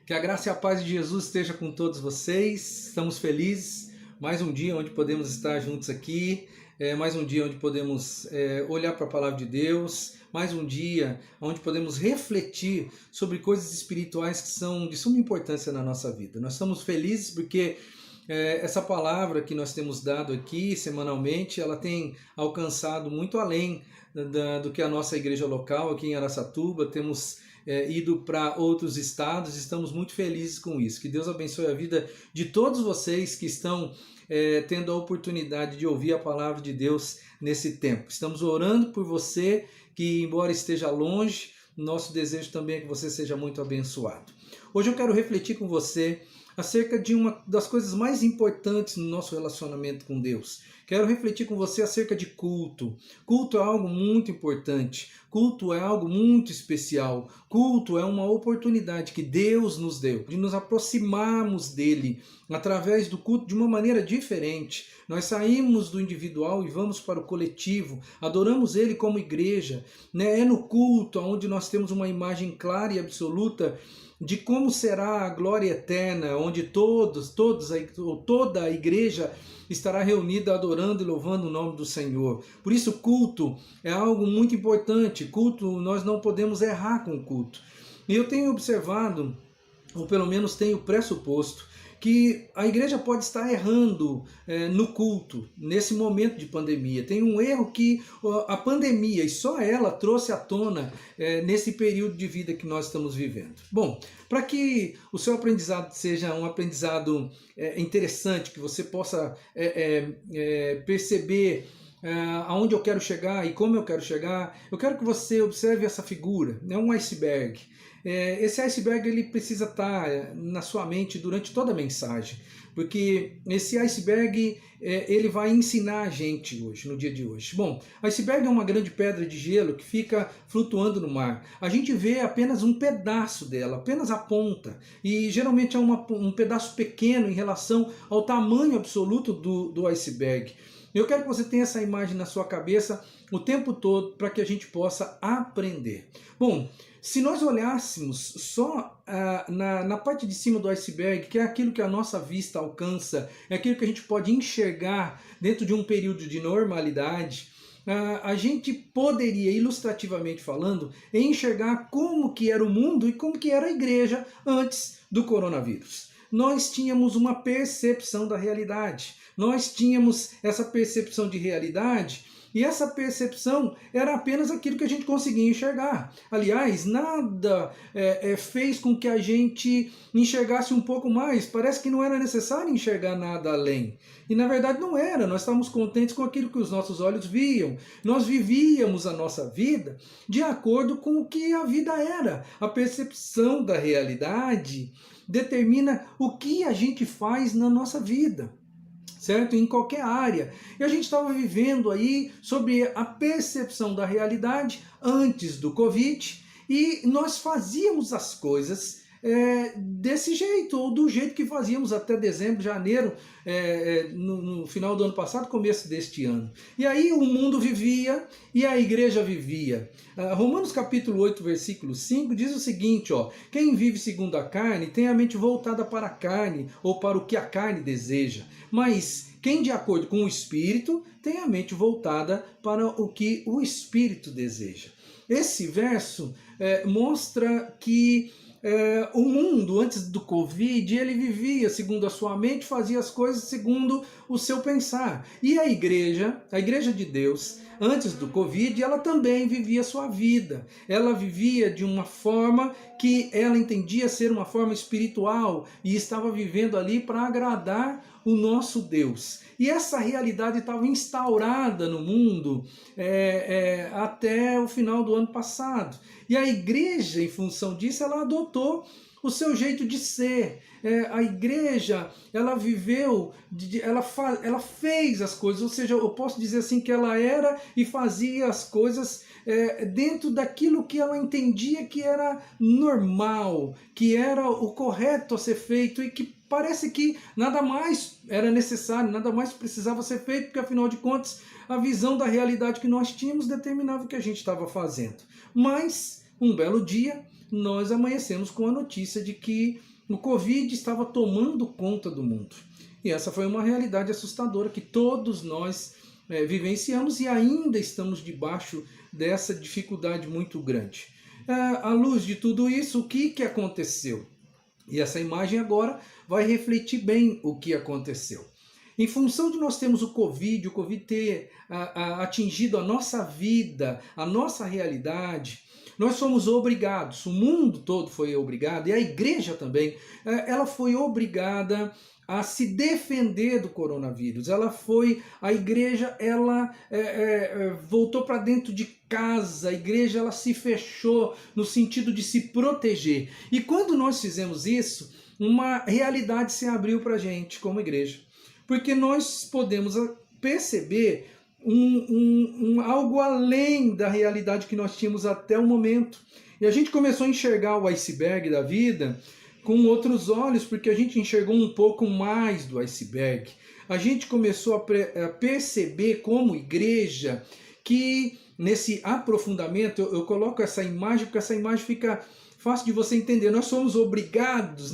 Que a graça e a paz de Jesus esteja com todos vocês. Estamos felizes. Mais um dia onde podemos estar juntos aqui. Mais um dia onde podemos olhar para a palavra de Deus. Mais um dia onde podemos refletir sobre coisas espirituais que são de suma importância na nossa vida. Nós estamos felizes porque essa palavra que nós temos dado aqui semanalmente, ela tem alcançado muito além do que a nossa igreja local aqui em Araçatuba. Temos ido para outros estados, estamos muito felizes com isso. Que Deus abençoe a vida de todos vocês que estão tendo a oportunidade de ouvir a palavra de Deus nesse tempo. Estamos orando por você que, embora esteja longe, nosso desejo também é que você seja muito abençoado. Hoje eu quero refletir com você acerca de uma das coisas mais importantes no nosso relacionamento com Deus. Quero refletir com você acerca de culto. Culto é algo muito importante. Culto é algo muito especial. Culto é uma oportunidade que Deus nos deu de nos aproximarmos dele através do culto de uma maneira diferente. Nós saímos do individual e vamos para o coletivo. Adoramos ele como igreja. É no culto onde nós temos uma imagem clara e absoluta de como será a glória eterna, onde toda a igreja estará reunida adorando e louvando o nome do Senhor. Por isso, culto é algo muito importante. Culto, nós não podemos errar com o culto. E eu tenho observado, ou pelo menos tenho pressuposto, que a igreja pode estar errando no culto, nesse momento de pandemia. Tem um erro que a pandemia, e só ela, trouxe à tona nesse período de vida que nós estamos vivendo. Bom, para que o seu aprendizado seja um aprendizado interessante, que você possa perceber aonde eu quero chegar e como eu quero que você observe essa figura, um iceberg. Esse iceberg ele precisa estar na sua mente durante toda a mensagem, porque esse iceberg ele vai ensinar a gente hoje, no dia de hoje. Bom, iceberg é uma grande pedra de gelo que fica flutuando no mar. A gente vê apenas um pedaço dela, apenas a ponta, e geralmente é um pedaço pequeno em relação ao tamanho absoluto do iceberg. Eu quero que você tenha essa imagem na sua cabeça o tempo todo para que a gente possa aprender. Bom, se nós olhássemos só na parte de cima do iceberg, que é aquilo que a nossa vista alcança, é aquilo que a gente pode enxergar dentro de um período de normalidade, a gente poderia, ilustrativamente falando, enxergar como que era o mundo e como que era a igreja antes do coronavírus. Nós tínhamos uma percepção da realidade. Nós tínhamos essa percepção de realidade e essa percepção era apenas aquilo que a gente conseguia enxergar. Aliás, nada fez com que a gente enxergasse um pouco mais. Parece que não era necessário enxergar nada além. E na verdade não era. Nós estávamos contentes com aquilo que os nossos olhos viam. Nós vivíamos a nossa vida de acordo com o que a vida era. A percepção da realidade determina o que a gente faz na nossa vida, certo? Em qualquer área. E a gente estava vivendo aí sobre a percepção da realidade antes do Covid e nós fazíamos as coisas desse jeito, ou do jeito que fazíamos até dezembro, janeiro, no final do ano passado, começo deste ano. E aí o mundo vivia e a igreja vivia. Romanos capítulo 8, versículo 5 diz o seguinte, quem vive segundo a carne tem a mente voltada para a carne, ou para o que a carne deseja. Mas quem de acordo com o Espírito tem a mente voltada para o que o Espírito deseja. Esse verso mostra que o mundo antes do Covid, ele vivia segundo a sua mente, fazia as coisas segundo o seu pensar. E a igreja de Deus, antes do Covid, ela também vivia a sua vida. Ela vivia de uma forma que ela entendia ser uma forma espiritual e estava vivendo ali para agradar o nosso Deus. E essa realidade estava instaurada no mundo até o final do ano passado. E a igreja, em função disso, ela adotou o seu jeito de ser. A igreja, ela viveu, ela fez as coisas, ou seja, eu posso dizer assim que ela era e fazia as coisas dentro daquilo que ela entendia que era normal, que era o correto a ser feito e que parece que nada mais era necessário, nada mais precisava ser feito, porque afinal de contas a visão da realidade que nós tínhamos determinava o que a gente estava fazendo. Mas um belo dia nós amanhecemos com a notícia de que o Covid estava tomando conta do mundo. E essa foi uma realidade assustadora que todos nós vivenciamos e ainda estamos debaixo dessa dificuldade muito grande. À luz de tudo isso, o que aconteceu? E essa imagem agora vai refletir bem o que aconteceu. Em função de nós termos o Covid ter atingido a nossa vida, a nossa realidade, nós fomos obrigados, o mundo todo foi obrigado, e a igreja também, ela foi obrigada a se defender do coronavírus. A igreja voltou para dentro de casa, a igreja ela se fechou no sentido de se proteger. E quando nós fizemos isso, uma realidade se abriu para a gente como igreja. Porque nós podemos perceber algo além da realidade que nós tínhamos até o momento. E a gente começou a enxergar o iceberg da vida com outros olhos, porque a gente enxergou um pouco mais do iceberg. A gente começou a perceber como igreja que nesse aprofundamento, eu coloco essa imagem, porque essa imagem fica fácil de você entender. Nós somos obrigados,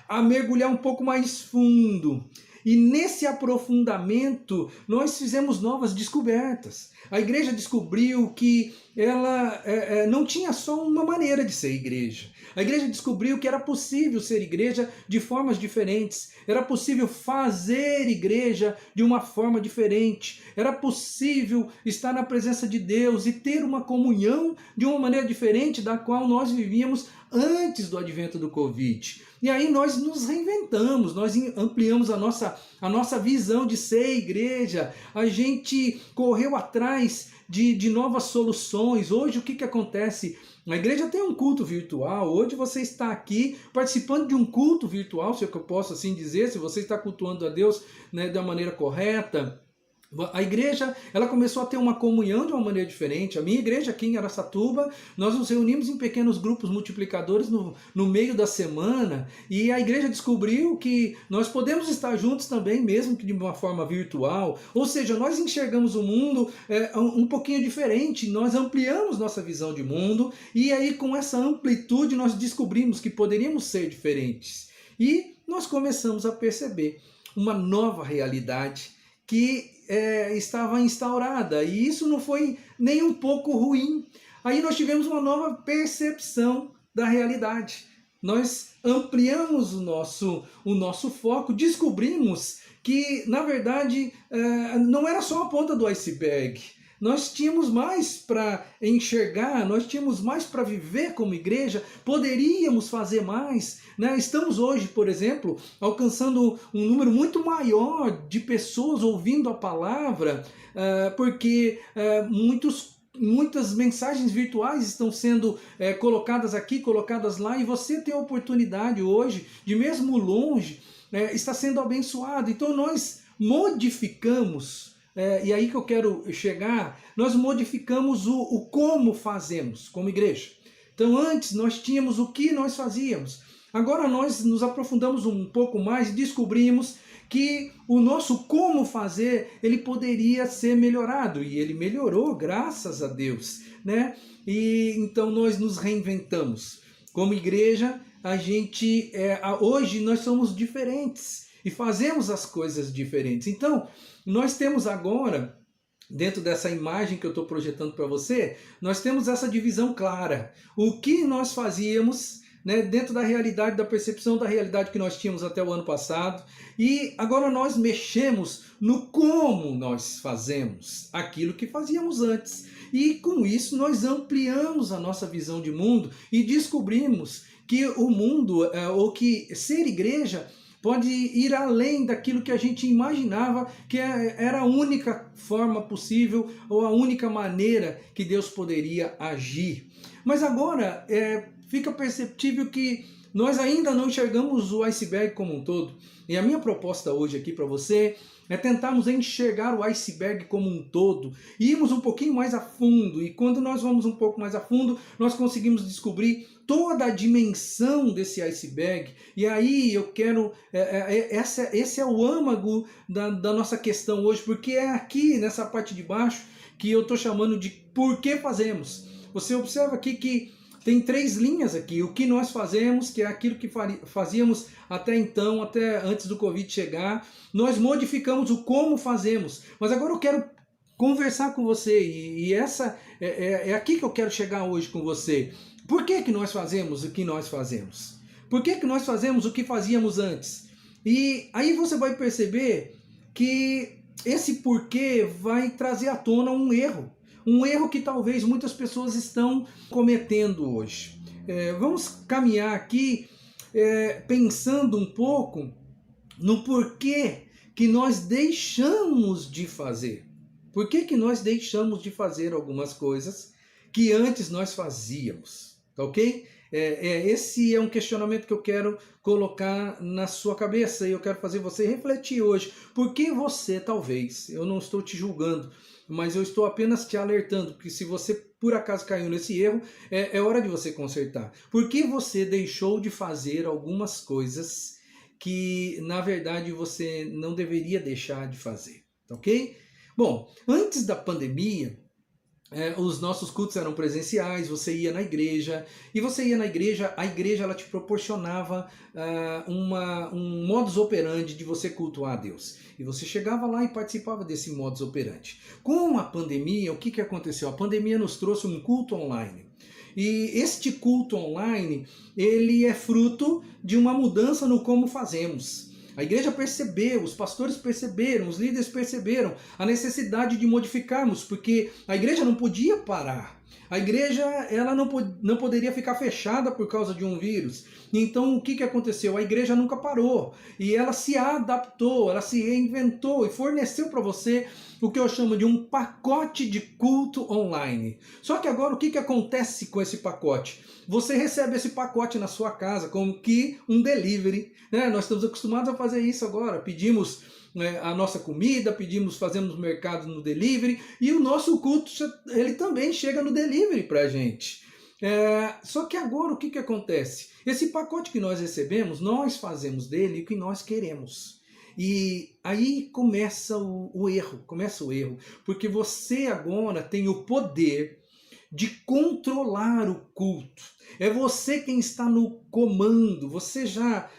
a mergulhar um pouco mais fundo. E nesse aprofundamento, nós fizemos novas descobertas. A igreja descobriu que ela não tinha só uma maneira de ser igreja. A igreja descobriu que era possível ser igreja de formas diferentes. Era possível fazer igreja de uma forma diferente. Era possível estar na presença de Deus e ter uma comunhão de uma maneira diferente da qual nós vivíamos antes do advento do Covid. E aí nós nos reinventamos, nós ampliamos a nossa visão de ser igreja. A gente correu atrás de novas soluções. Hoje o que acontece? A igreja tem um culto virtual. Hoje você está aqui participando de um culto virtual, se é que eu posso assim dizer, se você está cultuando a Deus da maneira correta. A igreja, ela começou a ter uma comunhão de uma maneira diferente. A minha igreja aqui em Araçatuba, nós nos reunimos em pequenos grupos multiplicadores no meio da semana, e a igreja descobriu que nós podemos estar juntos também, mesmo que de uma forma virtual. Ou seja, nós enxergamos o mundo um pouquinho diferente, nós ampliamos nossa visão de mundo, e aí com essa amplitude nós descobrimos que poderíamos ser diferentes. E nós começamos a perceber uma nova realidade que estava instaurada, e isso não foi nem um pouco ruim. Aí nós tivemos uma nova percepção da realidade. Nós ampliamos o nosso foco, descobrimos que, na verdade, não era só a ponta do iceberg. Nós tínhamos mais para enxergar, nós tínhamos mais para viver como igreja, poderíamos fazer mais. Estamos hoje, por exemplo, alcançando um número muito maior de pessoas ouvindo a palavra, porque muitas mensagens virtuais estão sendo colocadas aqui, colocadas lá, e você tem a oportunidade hoje de, mesmo longe, estar sendo abençoado. Então nós modificamos, e aí que eu quero chegar, nós modificamos o como fazemos como igreja. Então antes nós tínhamos o que nós fazíamos. Agora nós nos aprofundamos um pouco mais e descobrimos que o nosso como fazer, ele poderia ser melhorado. E ele melhorou, graças a Deus. E então nós nos reinventamos. Como igreja, hoje nós somos diferentes e fazemos as coisas diferentes. Então, nós temos agora, dentro dessa imagem que eu estou projetando para você, nós temos essa divisão clara. O que nós fazíamos, dentro da realidade, da percepção da realidade que nós tínhamos até o ano passado, e agora nós mexemos no como nós fazemos aquilo que fazíamos antes. E com isso nós ampliamos a nossa visão de mundo e descobrimos que o mundo, ou que ser igreja, pode ir além daquilo que a gente imaginava que era a única forma possível ou a única maneira que Deus poderia agir. Mas agora fica perceptível que nós ainda não enxergamos o iceberg como um todo. E a minha proposta hoje aqui para você é tentarmos enxergar o iceberg como um todo e irmos um pouquinho mais a fundo. E quando nós vamos um pouco mais a fundo, nós conseguimos descobrir toda a dimensão desse iceberg. E aí eu quero... esse é o âmago da nossa questão hoje, porque é aqui, nessa parte de baixo, que eu estou chamando de por que fazemos. Você observa aqui que tem 3 linhas aqui. O que nós fazemos, que é aquilo que fazíamos até então, até antes do Covid chegar. Nós modificamos o como fazemos. Mas agora eu quero conversar com você, e essa é aqui que eu quero chegar hoje com você. Por que que nós fazemos o que nós fazemos? Por que que nós fazemos o que fazíamos antes? E aí você vai perceber que esse porquê vai trazer à tona um erro que talvez muitas pessoas estão cometendo hoje. Vamos caminhar aqui pensando um pouco no porquê que nós deixamos de fazer. Por que que nós deixamos de fazer algumas coisas que antes nós fazíamos? Tá ok? Esse é um questionamento que eu quero colocar na sua cabeça e eu quero fazer você refletir hoje. Por que você, talvez, eu não estou te julgando, mas eu estou apenas te alertando, porque se você por acaso caiu nesse erro, é hora de você consertar. Por que você deixou de fazer algumas coisas que, na verdade, você não deveria deixar de fazer? Tá ok? Bom, antes da pandemia, os nossos cultos eram presenciais, você ia na igreja, e você ia na igreja, a igreja ela te proporcionava um modus operandi de você cultuar a Deus. E você chegava lá e participava desse modus operandi. Com a pandemia, o que que aconteceu? A pandemia nos trouxe um culto online. E este culto online, ele é fruto de uma mudança no como fazemos. A igreja percebeu, os pastores perceberam, os líderes perceberam a necessidade de modificarmos, porque a igreja não podia parar. A igreja ela não poderia ficar fechada por causa de um vírus. Então o que aconteceu? A igreja nunca parou e ela se adaptou, ela se reinventou e forneceu para você o que eu chamo de um pacote de culto online. Só que agora o que acontece com esse pacote? Você recebe esse pacote na sua casa como que um delivery, né? Nós estamos acostumados a fazer isso agora, pedimos a nossa comida, fazemos mercado no delivery, e o nosso culto ele também chega no delivery para a gente. Só que agora o que acontece? Esse pacote que nós recebemos, nós fazemos dele o que nós queremos. E aí começa o erro, porque você agora tem o poder de controlar o culto. É você quem está no comando, você já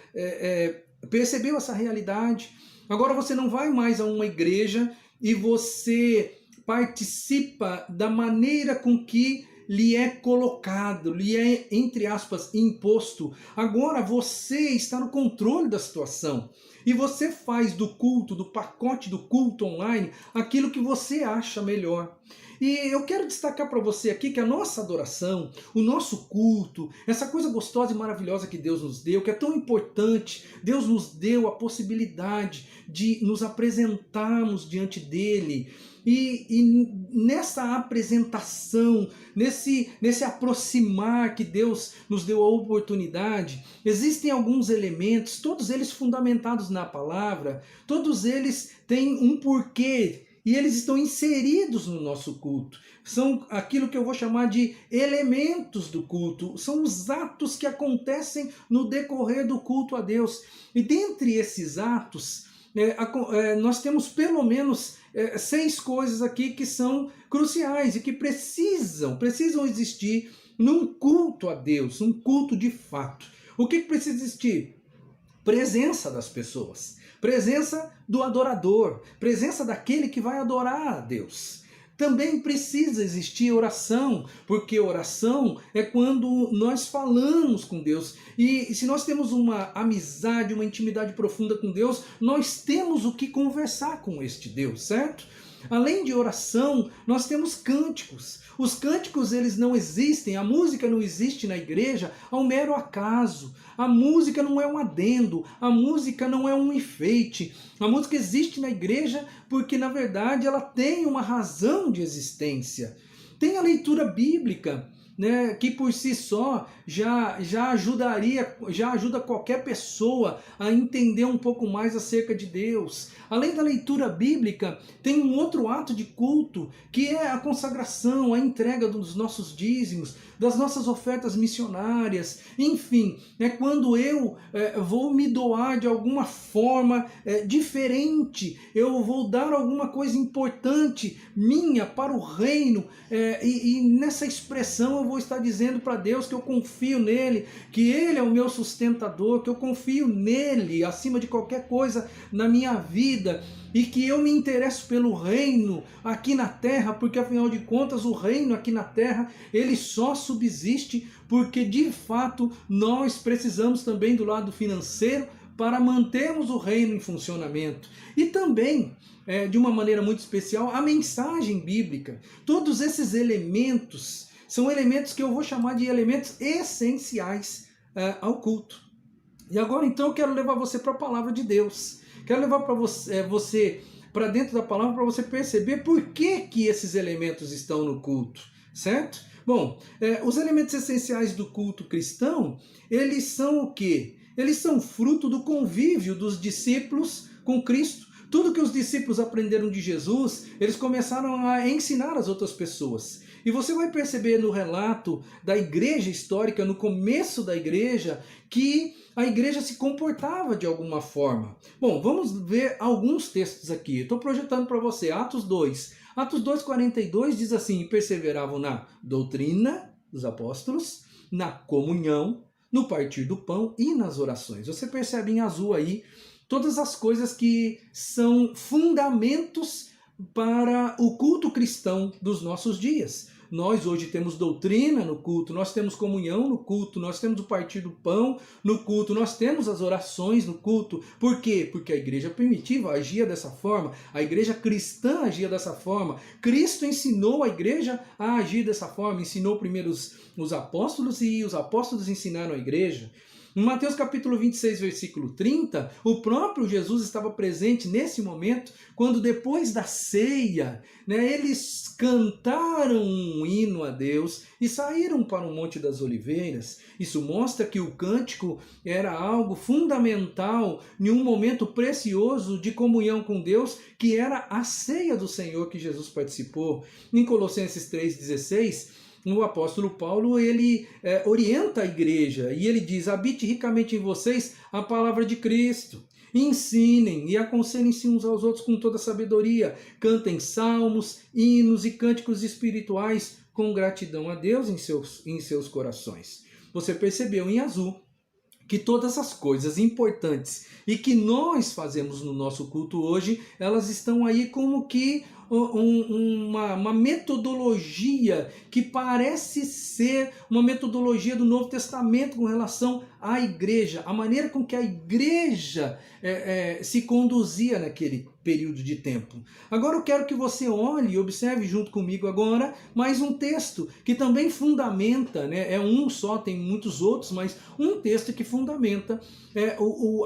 percebeu essa realidade? Agora você não vai mais a uma igreja e você participa da maneira com que lhe é colocado, lhe é, entre aspas, imposto. Agora você está no controle da situação. E você faz do culto, do pacote do culto online, aquilo que você acha melhor. E eu quero destacar para você aqui que a nossa adoração, o nosso culto, essa coisa gostosa e maravilhosa que Deus nos deu, que é tão importante, Deus nos deu a possibilidade de nos apresentarmos diante dele. E nessa apresentação, nesse aproximar que Deus nos deu a oportunidade, existem alguns elementos, todos eles fundamentados na palavra, todos eles têm um porquê, e eles estão inseridos no nosso culto. São aquilo que eu vou chamar de elementos do culto. São os atos que acontecem no decorrer do culto a Deus. E dentre esses atos, nós temos pelo menos 6 coisas aqui que são cruciais e que precisam existir num culto a Deus, um culto de fato. O que precisa existir? Presença das pessoas. Presença do adorador, presença daquele que vai adorar a Deus. Também precisa existir oração, porque oração é quando nós falamos com Deus. E se nós temos uma amizade, uma intimidade profunda com Deus, nós temos o que conversar com este Deus, certo? Além de oração, nós temos cânticos. Os cânticos, eles não existem, a música não existe na igreja ao mero acaso. A música não é um adendo, a música não é um enfeite. A música existe na igreja porque, na verdade, ela tem uma razão de existência. Tem a leitura bíblica, né, que por si só já ajuda qualquer pessoa a entender um pouco mais acerca de Deus. Além da leitura bíblica, tem um outro ato de culto, que é a consagração, a entrega dos nossos dízimos, das nossas ofertas missionárias. Enfim, é quando eu vou me doar de alguma forma diferente, eu vou dar alguma coisa importante minha para o reino, e nessa expressão eu vou estar dizendo para Deus que eu confio nele, que ele é o meu sustentador, que eu confio nele acima de qualquer coisa na minha vida, e que eu me interesso pelo reino aqui na terra, porque afinal de contas o reino aqui na terra, ele só subsiste porque de fato nós precisamos também do lado financeiro para mantermos o reino em funcionamento. E também, de uma maneira muito especial, a mensagem bíblica. Todos esses elementos são elementos que eu vou chamar de elementos essenciais ao culto. E agora então eu quero levar você para a palavra de Deus. Quero levar para você para dentro da palavra para você perceber por que esses elementos estão no culto, certo? Bom, os elementos essenciais do culto cristão, eles são o quê? Eles são fruto do convívio dos discípulos com Cristo. Tudo que os discípulos aprenderam de Jesus, eles começaram a ensinar às outras pessoas. E você vai perceber no relato da igreja histórica, no começo da igreja, que a igreja se comportava de alguma forma. Bom, vamos ver alguns textos aqui. Estou projetando para você Atos 2. Atos 2,42 diz assim: perseveravam na doutrina dos apóstolos, na comunhão, no partir do pão e nas orações. Você percebe em azul aí todas as coisas que são fundamentos para o culto cristão dos nossos dias. Nós hoje temos doutrina no culto, nós temos comunhão no culto, nós temos o partir do pão no culto, nós temos as orações no culto. Por quê? Porque a igreja primitiva agia dessa forma, a igreja cristã agia dessa forma. Cristo ensinou a igreja a agir dessa forma, ensinou primeiro os apóstolos e os apóstolos ensinaram a igreja. Em Mateus capítulo 26, versículo 30, o próprio Jesus estava presente nesse momento, quando depois da ceia, eles cantaram um hino a Deus e saíram para o Monte das Oliveiras. Isso mostra que o cântico era algo fundamental em um momento precioso de comunhão com Deus, que era a ceia do Senhor que Jesus participou. Em Colossenses 3,16, o apóstolo Paulo, ele orienta a igreja e ele diz: habite ricamente em vocês a palavra de Cristo, ensinem e aconselhem-se uns aos outros com toda sabedoria, cantem salmos, hinos e cânticos espirituais com gratidão a Deus em seus corações. Você percebeu em azul que todas as coisas importantes e que nós fazemos no nosso culto hoje, elas estão aí como que uma metodologia que parece ser uma metodologia do Novo Testamento com relação à igreja, a maneira com que a igreja se conduzia naquele período de tempo. Agora eu quero que você olhe e observe junto comigo agora mais um texto que também fundamenta, é um só, tem muitos outros, mas um texto que fundamenta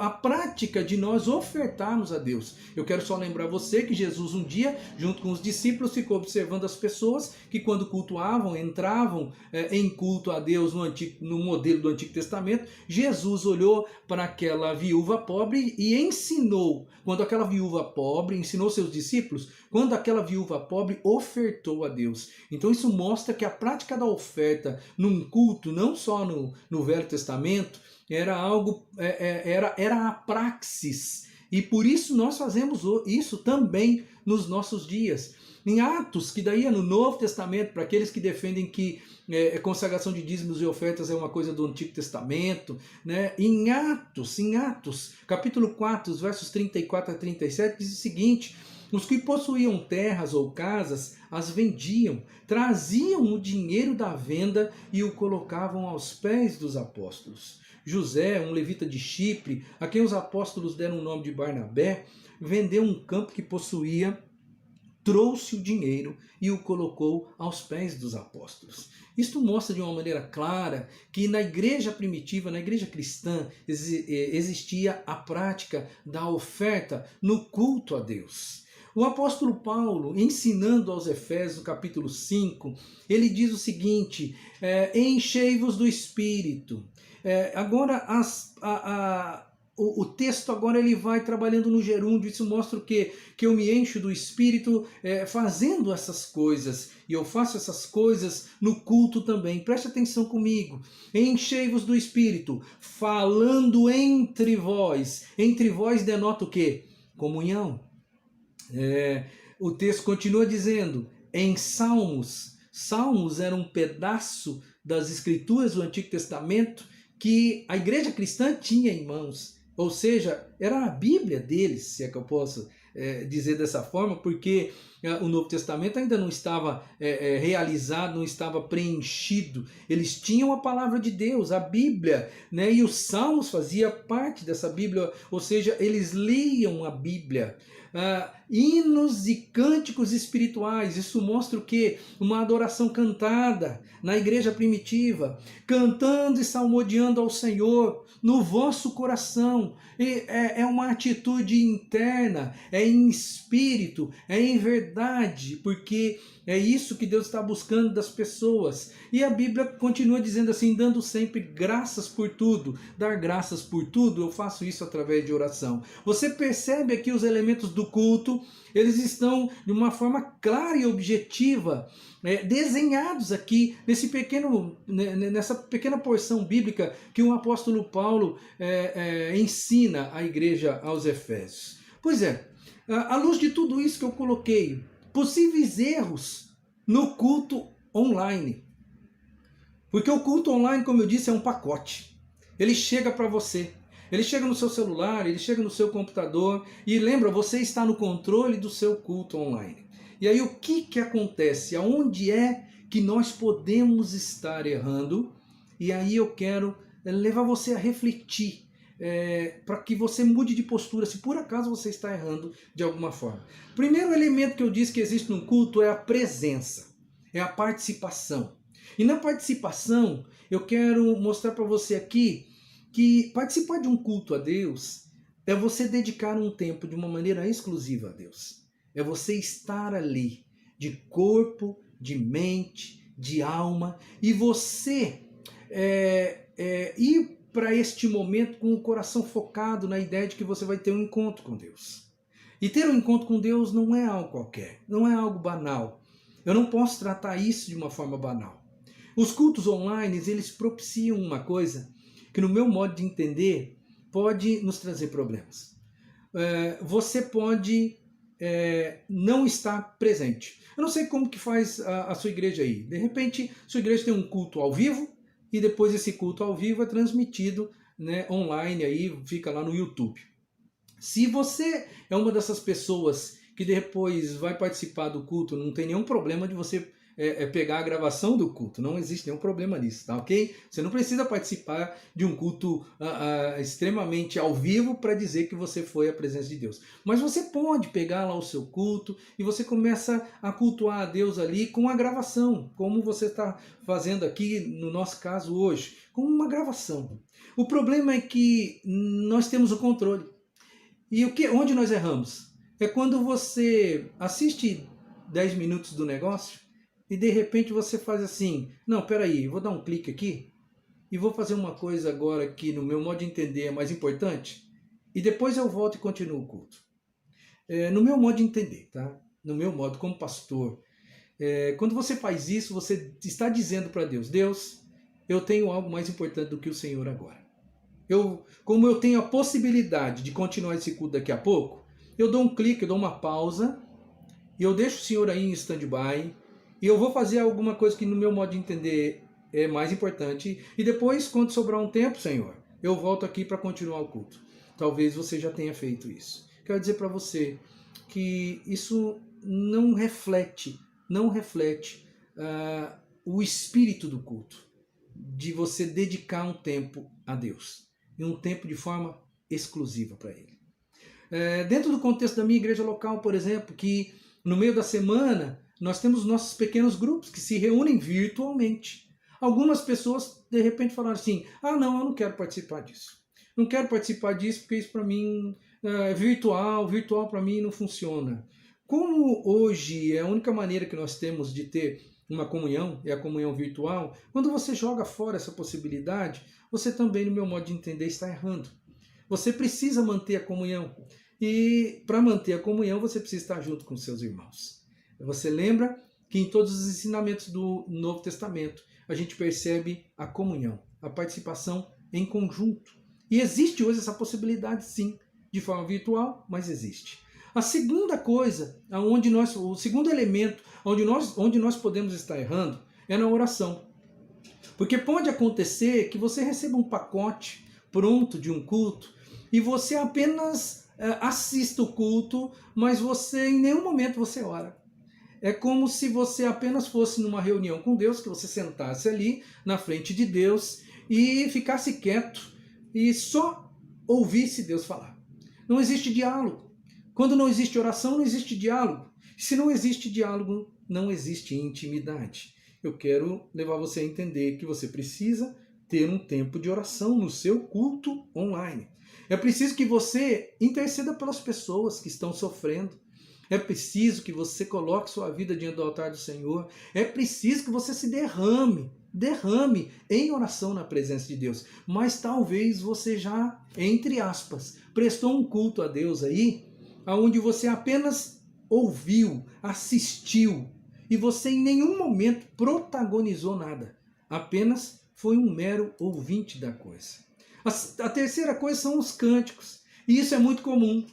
a prática de nós ofertarmos a Deus. Eu quero só lembrar você que Jesus um dia, junto com os discípulos, ficou observando as pessoas que quando cultuavam, entravam em culto a Deus no modelo do Antigo Testamento. Jesus olhou para aquela viúva pobre e ensinou, quando aquela viúva pobre, ensinou seus discípulos, quando aquela viúva pobre ofertou a Deus. Então isso mostra que a prática da oferta num culto, não só no Velho Testamento, era algo, era a praxis. E por isso nós fazemos isso também nos nossos dias. Em Atos, que daí é no Novo Testamento, para aqueles que defendem que consagração de dízimos e ofertas é uma coisa do Antigo Testamento, em Atos, capítulo 4, versos 34 a 37, diz o seguinte: os que possuíam terras ou casas as vendiam, traziam o dinheiro da venda e o colocavam aos pés dos apóstolos. José, um levita de Chipre, a quem os apóstolos deram o nome de Barnabé, vendeu um campo que possuía, trouxe o dinheiro e o colocou aos pés dos apóstolos. Isto mostra de uma maneira clara que na igreja primitiva, na igreja cristã, existia a prática da oferta no culto a Deus. O apóstolo Paulo, ensinando aos Efésios, no capítulo 5, ele diz o seguinte: enchei-vos do Espírito. Agora, o texto agora ele vai trabalhando no gerúndio. Isso mostra o quê? Que eu me encho do Espírito fazendo essas coisas. E eu faço essas coisas no culto também. Preste atenção comigo. Enchei-vos do Espírito, falando entre vós. Entre vós denota o quê? Comunhão. O texto continua dizendo, em salmos. Salmos era um pedaço das Escrituras do Antigo Testamento que a igreja cristã tinha em mãos. Ou seja, era a Bíblia deles, se é que eu posso dizer dessa forma, porque o Novo Testamento ainda não estava realizado, não estava preenchido. Eles tinham a palavra de Deus, a Bíblia, né? E os Salmos faziam parte dessa Bíblia, ou seja, eles liam a Bíblia. Hinos e cânticos espirituais, isso mostra o quê? Uma adoração cantada na igreja primitiva, cantando e salmodiando ao Senhor no vosso coração. É uma atitude interna, é em espírito, é em verdade, porque é isso que Deus está buscando das pessoas. E a Bíblia continua dizendo assim, dando sempre graças por tudo. Dar graças por tudo, eu faço isso através de oração. Você percebe aqui os elementos do culto, eles estão de uma forma clara e objetiva, desenhados aqui nessa pequena porção bíblica que o apóstolo Paulo ensina à igreja aos Efésios. Pois é, à luz de tudo isso que eu coloquei, possíveis erros no culto online. Porque o culto online, como eu disse, é um pacote. Ele chega para você. Ele chega no seu celular, ele chega no seu computador. E lembra, você está no controle do seu culto online. E aí o que acontece? Aonde é que nós podemos estar errando? E aí eu quero levar você a refletir. Para que você mude de postura, se por acaso você está errando de alguma forma. Primeiro elemento que eu disse que existe no culto é a presença, é a participação. E na participação, eu quero mostrar para você aqui que participar de um culto a Deus é você dedicar um tempo de uma maneira exclusiva a Deus. É você estar ali, de corpo, de mente, de alma, e você ir para este momento com o coração focado na ideia de que você vai ter um encontro com Deus. E ter um encontro com Deus não é algo qualquer, não é algo banal. Eu não posso tratar isso de uma forma banal. Os cultos online, eles propiciam uma coisa que, no meu modo de entender, pode nos trazer problemas. Você pode não estar presente. Eu não sei como que faz a sua igreja aí. De repente, sua igreja tem um culto ao vivo, e depois esse culto ao vivo é transmitido, né, online, aí fica lá no YouTube. Se você é uma dessas pessoas que depois vai participar do culto, não tem nenhum problema de você pegar a gravação do culto, não existe nenhum problema nisso, tá ok? Você não precisa participar de um culto extremamente ao vivo para dizer que você foi à presença de Deus. Mas você pode pegar lá o seu culto e você começa a cultuar a Deus ali com a gravação, como você está fazendo aqui no nosso caso hoje, com uma gravação. O problema é que nós temos o controle. E onde nós erramos? É quando você assiste 10 minutos do negócio e de repente você faz assim, não, peraí, vou dar um clique aqui e vou fazer uma coisa agora que no meu modo de entender é mais importante e depois eu volto e continuo o culto. No meu modo de entender, tá? No meu modo como pastor, quando você faz isso, você está dizendo para Deus, Deus, eu tenho algo mais importante do que o Senhor agora. Como eu tenho a possibilidade de continuar esse culto daqui a pouco, eu dou um clique, eu dou uma pausa e eu deixo o Senhor aí em stand-by. E eu vou fazer alguma coisa que no meu modo de entender é mais importante. E depois, quando sobrar um tempo, Senhor, eu volto aqui para continuar o culto. Talvez você já tenha feito isso. Quero dizer para você que isso não reflete o espírito do culto. De você dedicar um tempo a Deus. E um tempo de forma exclusiva para Ele. Dentro do contexto da minha igreja local, por exemplo, que no meio da semana nós temos nossos pequenos grupos que se reúnem virtualmente. Algumas pessoas, de repente, falaram assim, não, eu não quero participar disso. Não quero participar disso porque isso para mim é virtual para mim não funciona. Como hoje é a única maneira que nós temos de ter uma comunhão, é a comunhão virtual, quando você joga fora essa possibilidade, você também, no meu modo de entender, está errando. Você precisa manter a comunhão. E para manter a comunhão, você precisa estar junto com seus irmãos. Você lembra que em todos os ensinamentos do Novo Testamento, a gente percebe a comunhão, a participação em conjunto. E existe hoje essa possibilidade, sim, de forma virtual, mas existe. A segunda coisa, o segundo elemento onde nós podemos estar errando é na oração. Porque pode acontecer que você receba um pacote pronto de um culto e você apenas assista o culto, mas você em nenhum momento você ora. É como se você apenas fosse numa reunião com Deus, que você sentasse ali na frente de Deus e ficasse quieto e só ouvisse Deus falar. Não existe diálogo. Quando não existe oração, não existe diálogo. Se não existe diálogo, não existe intimidade. Eu quero levar você a entender que você precisa ter um tempo de oração no seu culto online. É preciso que você interceda pelas pessoas que estão sofrendo. É preciso que você coloque sua vida diante do altar do Senhor. É preciso que você se derrame em oração na presença de Deus. Mas talvez você já, entre aspas, prestou um culto a Deus aí, onde você apenas ouviu, assistiu, e você em nenhum momento protagonizou nada. Apenas foi um mero ouvinte da coisa. A terceira coisa são os cânticos. E isso é muito comum.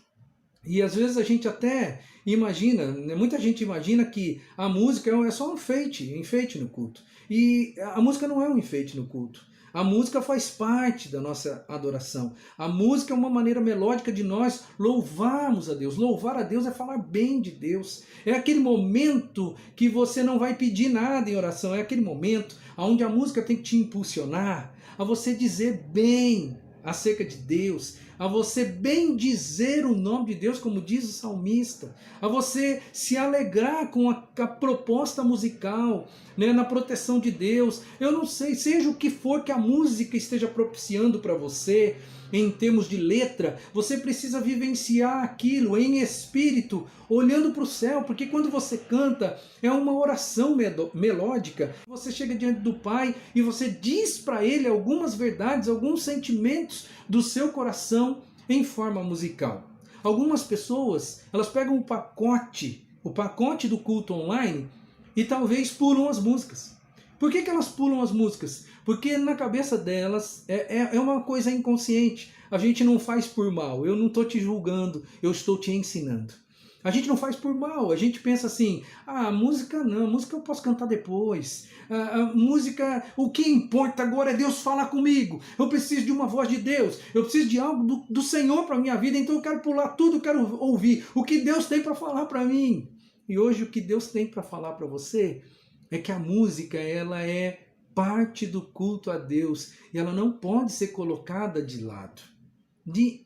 E às vezes a gente até imagina, né, muita gente imagina que a música é só um enfeite no culto. E a música não é um enfeite no culto. A música faz parte da nossa adoração. A música é uma maneira melódica de nós louvarmos a Deus. Louvar a Deus é falar bem de Deus. É aquele momento que você não vai pedir nada em oração. É aquele momento onde a música tem que te impulsionar a você dizer bem acerca de Deus, a você bem dizer o nome de Deus, como diz o salmista, a você se alegrar com a proposta musical, né, na proteção de Deus. Eu não sei, seja o que for que a música esteja propiciando para você, em termos de letra, você precisa vivenciar aquilo em espírito, olhando para o céu, porque quando você canta, é uma oração melódica. Você chega diante do Pai e você diz para Ele algumas verdades, alguns sentimentos do seu coração em forma musical. Algumas pessoas, elas pegam o pacote do culto online e talvez pulam as músicas. Por que elas pulam as músicas? Porque na cabeça delas é uma coisa inconsciente. A gente não faz por mal. Eu não estou te julgando, eu estou te ensinando. A gente não faz por mal. A gente pensa assim, a música não, a música eu posso cantar depois. A música, o que importa agora é Deus falar comigo. Eu preciso de uma voz de Deus. Eu preciso de algo do Senhor para a minha vida. Então eu quero pular tudo, eu quero ouvir o que Deus tem para falar para mim. E hoje o que Deus tem para falar para você é que a música, ela é parte do culto a Deus e ela não pode ser colocada de lado,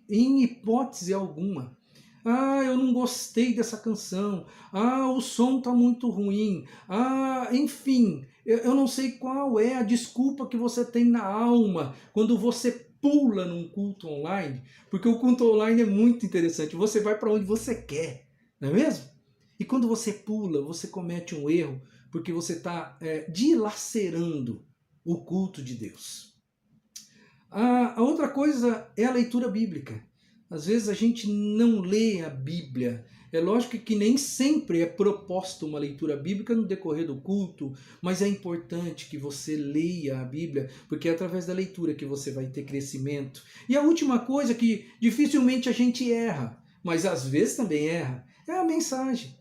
em hipótese alguma. Ah, eu não gostei dessa canção. Ah, o som está muito ruim. Ah, enfim, eu não sei qual é a desculpa que você tem na alma quando você pula num culto online, porque o culto online é muito interessante. Você vai para onde você quer, não é mesmo? E quando você pula, você comete um erro, porque você está dilacerando o culto de Deus. A outra coisa é a leitura bíblica. Às vezes a gente não lê a Bíblia. É lógico que nem sempre é proposta uma leitura bíblica no decorrer do culto, mas é importante que você leia a Bíblia, porque é através da leitura que você vai ter crescimento. E a última coisa que dificilmente a gente erra, mas às vezes também erra, é a mensagem.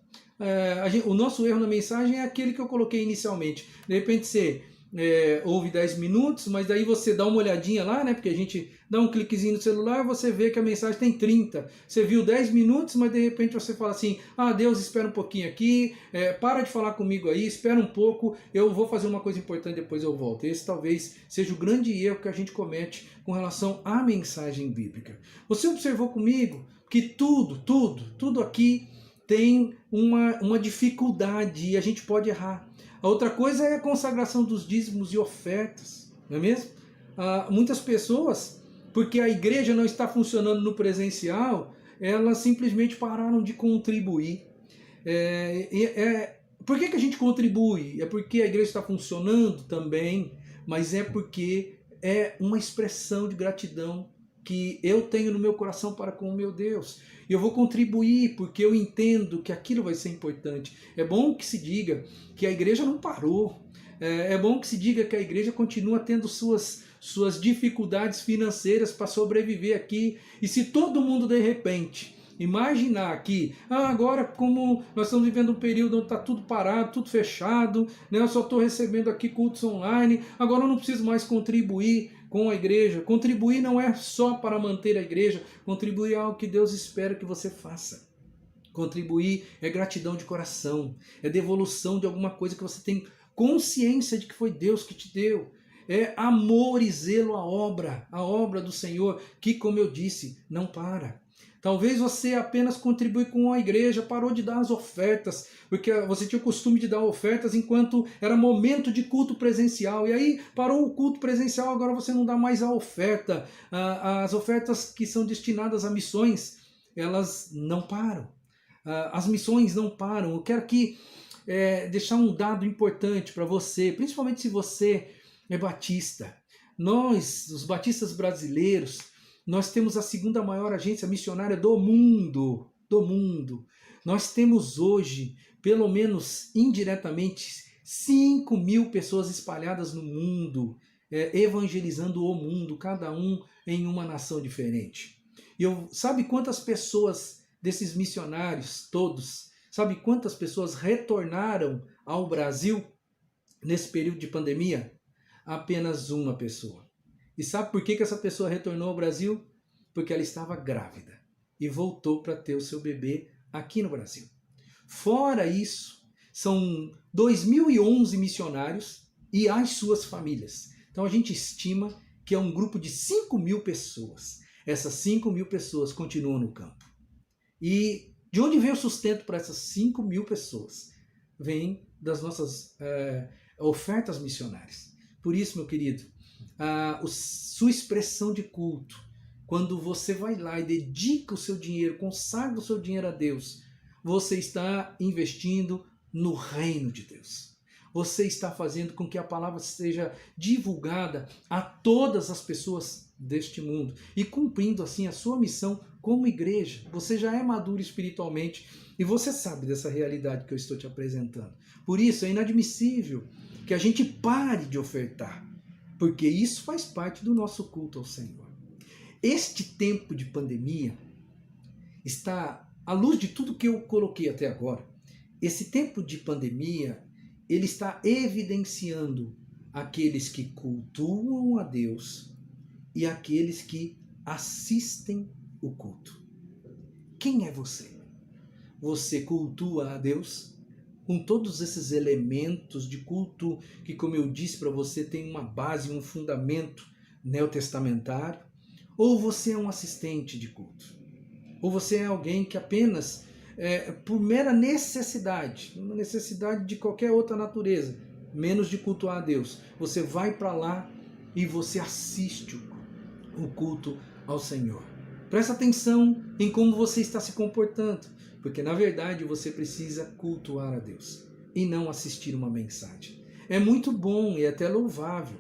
O nosso erro na mensagem é aquele que eu coloquei inicialmente. De repente você ouve 10 minutos, mas daí você dá uma olhadinha lá, né? Porque a gente dá um cliquezinho no celular, você vê que a mensagem tem 30. Você viu 10 minutos, mas de repente você fala assim, Deus, espera um pouquinho aqui, para de falar comigo aí, espera um pouco, eu vou fazer uma coisa importante, depois eu volto. Esse talvez seja o grande erro que a gente comete com relação à mensagem bíblica. Você observou comigo que tudo aqui tem uma dificuldade e a gente pode errar. A outra coisa é a consagração dos dízimos e ofertas, não é mesmo? Muitas pessoas, porque a igreja não está funcionando no presencial, elas simplesmente pararam de contribuir. Por que a gente contribui? É porque a igreja está funcionando também, mas é porque é uma expressão de gratidão que eu tenho no meu coração para com o meu Deus. E eu vou contribuir porque eu entendo que aquilo vai ser importante. É bom que se diga que a igreja não parou. É bom que se diga que a igreja continua tendo suas dificuldades financeiras para sobreviver aqui. E se todo mundo de repente imaginar que agora, como nós estamos vivendo um período onde está tudo parado, tudo fechado, né, eu só estou recebendo aqui cultos online, agora eu não preciso mais contribuir com a igreja. Contribuir não é só para manter a igreja, contribuir é algo que Deus espera que você faça. Contribuir é gratidão de coração, é devolução de alguma coisa que você tem consciência de que foi Deus que te deu. É amor e zelo à obra do Senhor, que, como eu disse, não para. Talvez você apenas contribui com a igreja, parou de dar as ofertas, porque você tinha o costume de dar ofertas enquanto era momento de culto presencial. E aí parou o culto presencial, agora você não dá mais a oferta. As ofertas que são destinadas a missões, elas não param. As missões não param. Eu quero aqui deixar um dado importante para você, principalmente se você é batista. Nós, os batistas brasileiros, nós temos a segunda maior agência missionária do mundo. Nós temos hoje, pelo menos indiretamente, 5.000 pessoas espalhadas no mundo, evangelizando o mundo, cada um em uma nação diferente. E sabe quantas pessoas desses missionários todos, sabe quantas pessoas retornaram ao Brasil nesse período de pandemia? Apenas uma pessoa. E sabe por que essa pessoa retornou ao Brasil? Porque ela estava grávida e voltou para ter o seu bebê aqui no Brasil. Fora isso, são 2.011 missionários e as suas famílias. Então a gente estima que é um grupo de 5.000 pessoas. Essas 5.000 pessoas continuam no campo. E de onde vem o sustento para essas 5.000 pessoas? Vem das nossas ofertas missionárias. Por isso, meu querido, sua expressão de culto, quando você vai lá e dedica o seu dinheiro, consagra o seu dinheiro a Deus, você está investindo no reino de Deus. Você está fazendo com que a palavra seja divulgada a todas as pessoas deste mundo e cumprindo assim a sua missão como igreja. Você já é maduro espiritualmente e você sabe dessa realidade que eu estou te apresentando. Por isso é inadmissível que a gente pare de ofertar, porque isso faz parte do nosso culto ao Senhor. Este tempo de pandemia está, à luz de tudo que eu coloquei até agora, esse tempo de pandemia, ele está evidenciando aqueles que cultuam a Deus e aqueles que assistem o culto. Quem é você? Você cultua a Deus com todos esses elementos de culto que, como eu disse para você, tem uma base, um fundamento neotestamentário? Ou você é um assistente de culto? Ou você é alguém que apenas, por mera necessidade, uma necessidade de qualquer outra natureza, menos de cultuar a Deus, você vai para lá e você assiste o culto ao Senhor? Presta atenção em como você está se comportando, porque na verdade você precisa cultuar a Deus e não assistir uma mensagem. É muito bom e até louvável.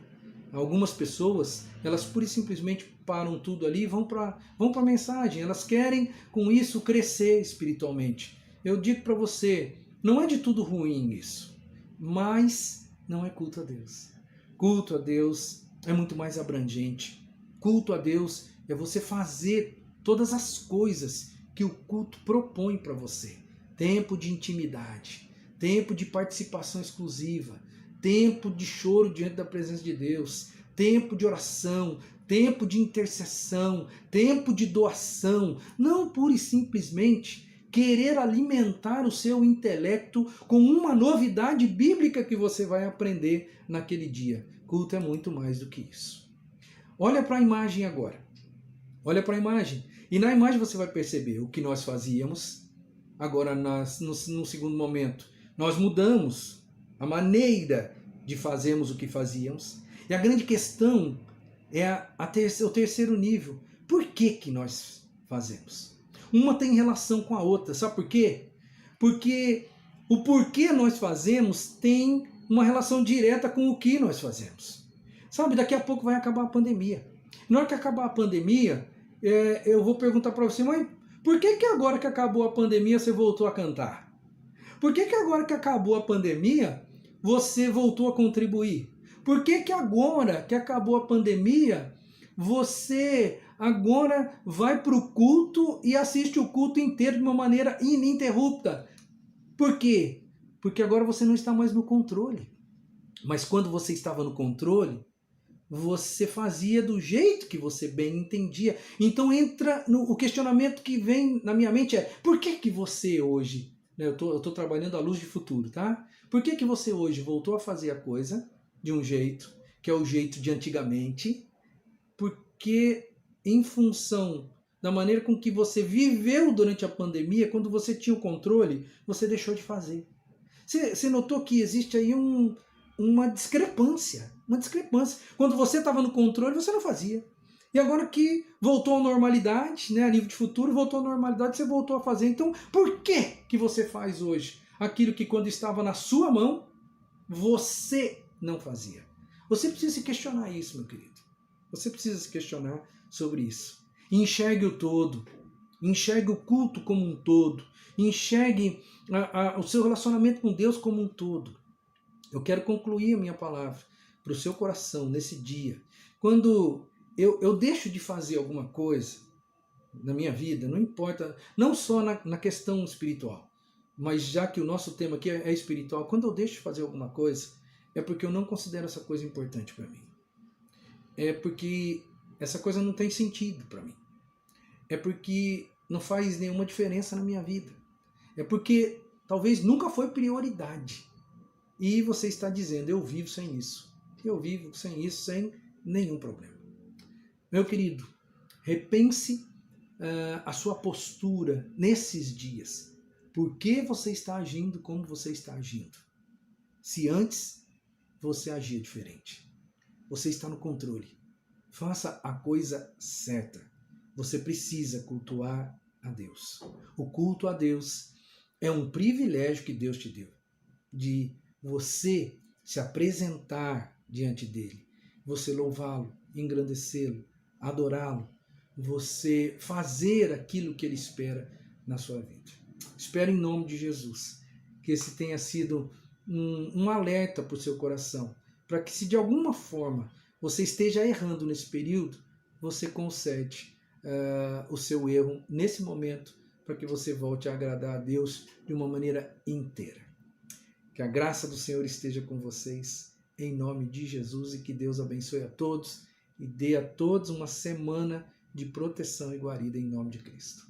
Algumas pessoas, elas pura e simplesmente param tudo ali e vão para a mensagem. Elas querem com isso crescer espiritualmente. Eu digo para você, não é de tudo ruim isso, mas não é culto a Deus. Culto a Deus é muito mais abrangente. Culto a Deus é você fazer todas as coisas que o culto propõe para você. Tempo de intimidade, tempo de participação exclusiva, tempo de choro diante da presença de Deus, tempo de oração, tempo de intercessão, tempo de doação, não pura e simplesmente querer alimentar o seu intelecto com uma novidade bíblica que você vai aprender naquele dia. Culto é muito mais do que isso. Olha para a imagem agora. Olha para a imagem. E na imagem você vai perceber o que nós fazíamos. Agora, no segundo momento, nós mudamos a maneira de fazermos o que fazíamos. E a grande questão é o terceiro nível. Por que nós fazemos? Uma tem relação com a outra. Sabe por quê? Porque o porquê nós fazemos tem uma relação direta com o que nós fazemos. Sabe, daqui a pouco vai acabar a pandemia. Na hora que acabar a pandemia, eu vou perguntar para você, mãe, por que agora que acabou a pandemia você voltou a cantar? Por que agora que acabou a pandemia você voltou a contribuir? Por que agora que acabou a pandemia você agora vai para o culto e assiste o culto inteiro de uma maneira ininterrupta. Por quê? Porque agora você não está mais no controle. Mas quando você estava no controle, você fazia do jeito que você bem entendia. Então entra o questionamento que vem na minha mente é: por que que você hoje, né, eu tô trabalhando à luz de futuro, tá? Por que que você hoje voltou a fazer a coisa de um jeito, que é o jeito de antigamente? Porque em função da maneira com que você viveu durante a pandemia, quando você tinha o controle, você deixou de fazer. Você notou que existe aí uma discrepância. Uma discrepância. Quando você estava no controle, você não fazia. E agora que voltou à normalidade, né, a nível de futuro, voltou à normalidade, você voltou a fazer. Então, por que você faz hoje aquilo que quando estava na sua mão, você não fazia? Você precisa se questionar isso, meu querido. Você precisa se questionar sobre isso. Enxergue o todo. Enxergue o culto como um todo. Enxergue o seu relacionamento com Deus como um todo. Eu quero concluir a minha palavra para o seu coração nesse dia. Quando eu deixo de fazer alguma coisa na minha vida, não importa, não só na questão espiritual, mas já que o nosso tema aqui é espiritual, quando eu deixo de fazer alguma coisa, é porque eu não considero essa coisa importante para mim. É porque essa coisa não tem sentido para mim. É porque não faz nenhuma diferença na minha vida. É porque talvez nunca foi prioridade. E você está dizendo: eu vivo sem isso. Eu vivo sem isso, sem nenhum problema. Meu querido, repense a sua postura nesses dias. Por que você está agindo como você está agindo? Se antes você agia diferente. Você está no controle. Faça a coisa certa. Você precisa cultuar a Deus. O culto a Deus é um privilégio que Deus te deu, de você se apresentar diante dele, você louvá-lo, engrandecê-lo, adorá-lo, você fazer aquilo que ele espera na sua vida. Espero em nome de Jesus que esse tenha sido um alerta para o seu coração, para que se de alguma forma você esteja errando nesse período, você conserte o seu erro nesse momento, para que você volte a agradar a Deus de uma maneira inteira. Que a graça do Senhor esteja com vocês, em nome de Jesus, e que Deus abençoe a todos e dê a todos uma semana de proteção e guarida em nome de Cristo.